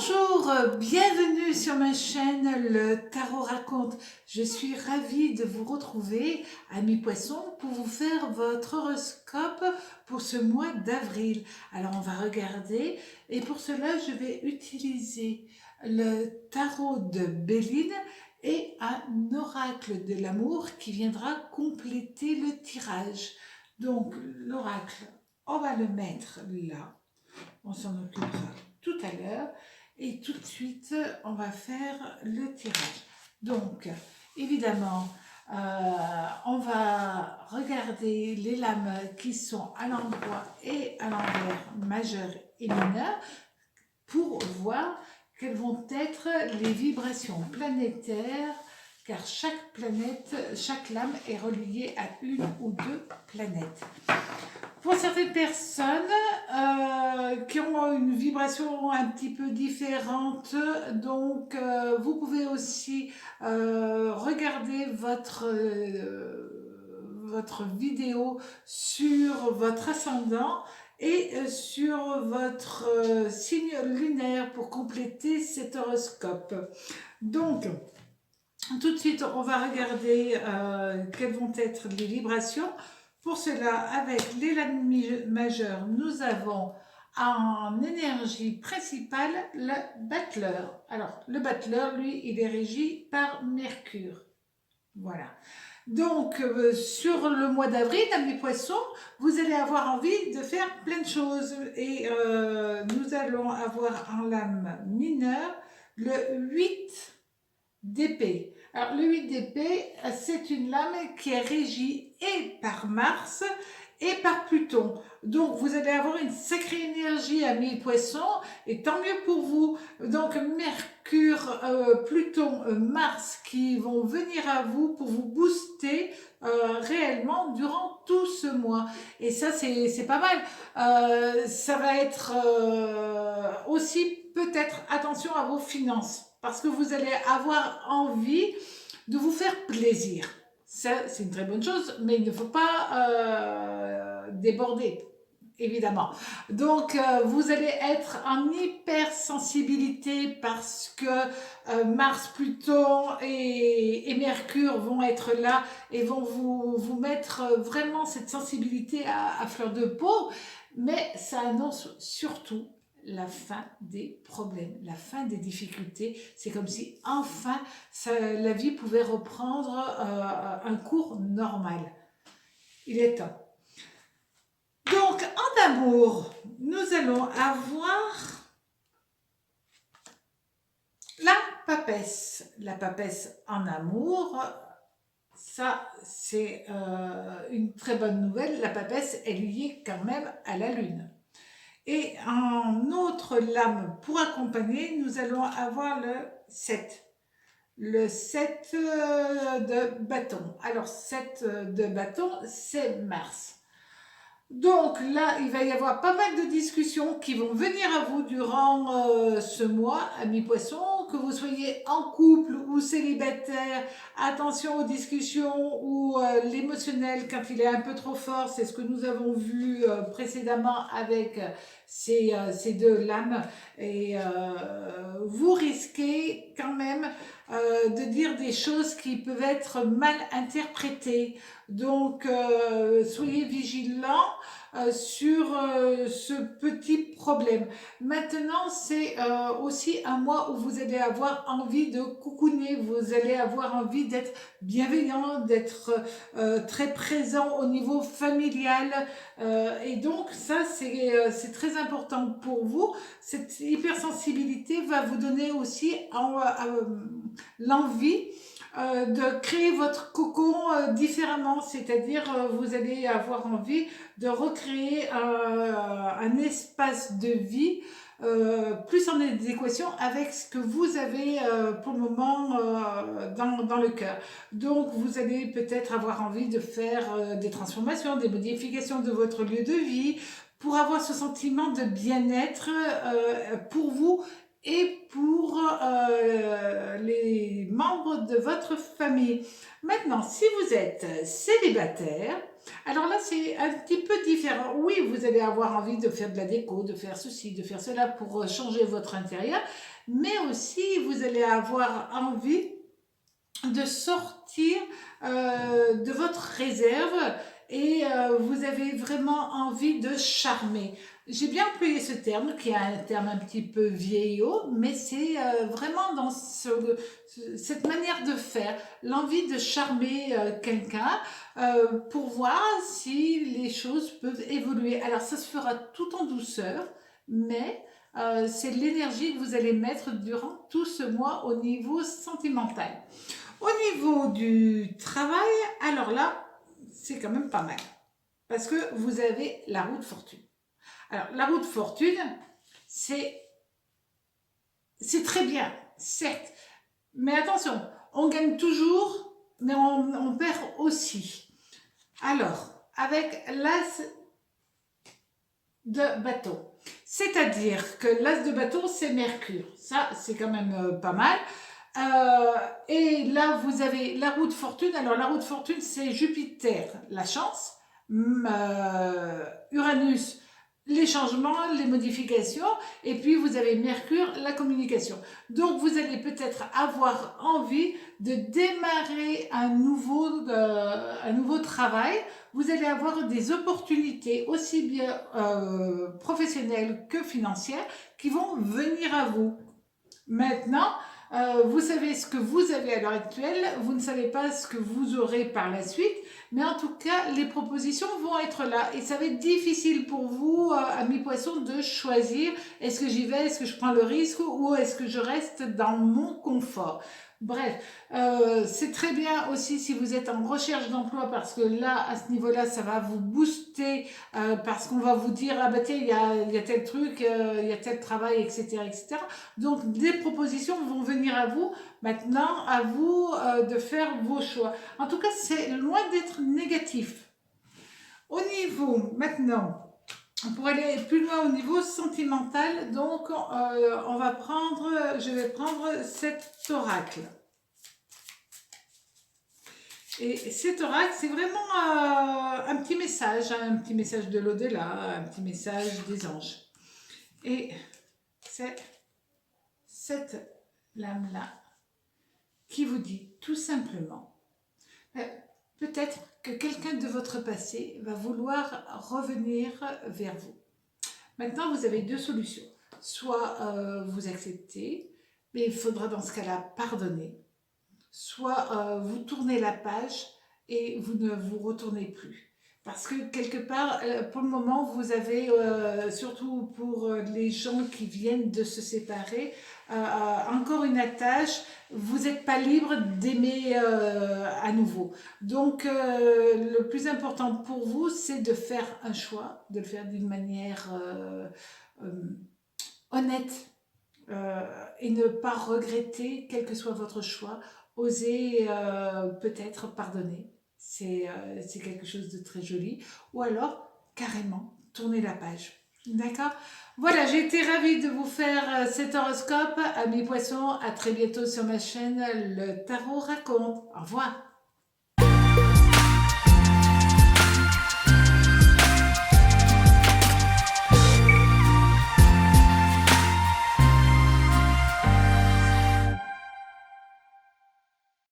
Bonjour, bienvenue sur ma chaîne Le Tarot Raconte. Je suis ravie de vous retrouver, amis poissons, pour vous faire votre horoscope pour ce mois d'avril. Alors on va regarder et pour cela je vais utiliser le tarot de Béline et un oracle de l'amour qui viendra compléter le tirage. Donc l'oracle, on va le mettre là, on s'en occupera tout à l'heure. Et tout de suite, on va faire le tirage. Donc, évidemment, on va regarder les lames qui sont à l'endroit et à l'envers, majeur et mineur, pour voir quelles vont être les vibrations planétaires, car chaque planète, chaque lame est reliée à une ou deux planètes. Pour certaines personnes qui ont une vibration un petit peu différente, donc vous pouvez aussi regarder votre vidéo sur votre ascendant et sur votre signe lunaire pour compléter cet horoscope. Donc, tout de suite, on va regarder quelles vont être les vibrations. Pour cela, avec les lames majeures, nous avons en énergie principale le battleur. Alors, le battleur, lui, il est régi par Mercure. Voilà. Donc, sur le mois d'avril, amis poissons, vous allez avoir envie de faire plein de choses. Et nous allons avoir en lame mineure le 8 d'épée. Alors, le 8 d'épée, c'est une lame qui est régie et par Mars et par Pluton. Donc, vous allez avoir une sacrée énergie, amis poissons, et tant mieux pour vous. Donc, Mercure, Pluton, Mars qui vont venir à vous pour vous booster réellement durant tout ce mois. Et ça, c'est pas mal. Ça va être aussi peut-être attention à vos finances, parce que vous allez avoir envie de vous faire plaisir. Ça, c'est une très bonne chose, mais il ne faut pas déborder, évidemment. Donc, vous allez être en hypersensibilité parce que Mars, Pluton et Mercure vont être là et vont vous mettre vraiment cette sensibilité à fleur de peau, mais ça annonce surtout la fin des problèmes, la fin des difficultés. C'est comme si enfin la vie pouvait reprendre un cours normal. Il est temps. Donc en amour, nous allons avoir la papesse. La papesse en amour, ça c'est une très bonne nouvelle. La papesse est liée quand même à la lune. Et en autre lame pour accompagner, nous allons avoir le 7. Le 7 de bâton. Alors, 7 de bâton, c'est Mars. Donc là, il va y avoir pas mal de discussions qui vont venir à vous durant ce mois, amis poissons, que vous soyez en couple ou célibataire. Attention aux discussions ou l'émotionnel quand il est un peu trop fort. C'est ce que nous avons vu précédemment avec ces deux lames. Et vous risquez quand même de dire des choses qui peuvent être mal interprétées. Donc, soyez vigilants sur ce petit problème. Maintenant, c'est aussi un mois où vous allez avoir envie de coucouner, vous allez avoir envie d'être bienveillant, d'être très présent au niveau familial. Et donc, ça, c'est très important pour vous. Cette hypersensibilité va vous donner aussi l'envie de créer votre cocon différemment, c'est-à-dire vous allez avoir envie de recréer un espace de vie plus en adéquation avec ce que vous avez pour le moment dans le cœur. Donc vous allez peut-être avoir envie de faire des transformations, des modifications de votre lieu de vie pour avoir ce sentiment de bien-être pour vous et pour les membres de votre famille. Maintenant, si vous êtes célibataire, alors là, c'est un petit peu différent. Oui, vous allez avoir envie de faire de la déco, de faire ceci, de faire cela pour changer votre intérieur, mais aussi vous allez avoir envie de sortir de votre réserve et vous avez vraiment envie de charmer. J'ai bien employé ce terme, qui est un terme un petit peu vieillot, mais c'est vraiment dans cette manière de faire, l'envie de charmer quelqu'un pour voir si les choses peuvent évoluer. Alors ça se fera tout en douceur, mais c'est l'énergie que vous allez mettre durant tout ce mois au niveau sentimental. Au niveau du travail, alors là, c'est quand même pas mal. Parce que vous avez la roue de fortune. Alors, la roue de fortune, c'est très bien, certes. Mais attention, on gagne toujours, mais on perd aussi. Alors, avec l'as de bâton. C'est-à-dire que l'as de bâton, c'est Mercure. Ça, c'est quand même pas mal. Et là, vous avez la roue de fortune. Alors, la roue de fortune, c'est Jupiter, la chance, Uranus, les changements, les modifications, et puis vous avez Mercure, la communication. Donc, vous allez peut-être avoir envie de démarrer un nouveau travail. Vous allez avoir des opportunités aussi bien professionnelles que financières qui vont venir à vous. Maintenant, vous savez ce que vous avez à l'heure actuelle, vous ne savez pas ce que vous aurez par la suite, mais en tout cas, les propositions vont être là et ça va être difficile pour vous, amis poissons, de choisir est-ce que j'y vais, est-ce que je prends le risque ou est-ce que je reste dans mon confort. Bref, c'est très bien aussi si vous êtes en recherche d'emploi parce que là, à ce niveau-là, ça va vous booster parce qu'on va vous dire, ah bah tiens, il y a tel truc, il y a tel travail, etc., etc. Donc, des propositions vont venir à vous. Maintenant, à vous de faire vos choix. En tout cas, c'est loin d'être négatif. Au niveau, maintenant, pour aller plus loin au niveau sentimental, donc je vais prendre cet oracle. Et cet oracle, c'est vraiment un petit message de l'au-delà, un petit message des anges. Et c'est cette lame-là qui vous dit tout simplement, peut-être que quelqu'un de votre passé va vouloir revenir vers vous. Maintenant, vous avez deux solutions. Soit vous acceptez, mais il faudra dans ce cas-là pardonner. Soit vous tournez la page et vous ne vous retournez plus. Parce que quelque part, pour le moment, vous avez, surtout pour les gens qui viennent de se séparer, encore une attache, vous n'êtes pas libre d'aimer à nouveau. Donc, le plus important pour vous, c'est de faire un choix, de le faire d'une manière honnête et ne pas regretter, quel que soit votre choix. Osez peut-être pardonner. C'est quelque chose de très joli. Ou alors, carrément, tourner la page. D'accord? Voilà, j'ai été ravie de vous faire cet horoscope. Amis poissons, à très bientôt sur ma chaîne Le Tarot Raconte. Au revoir.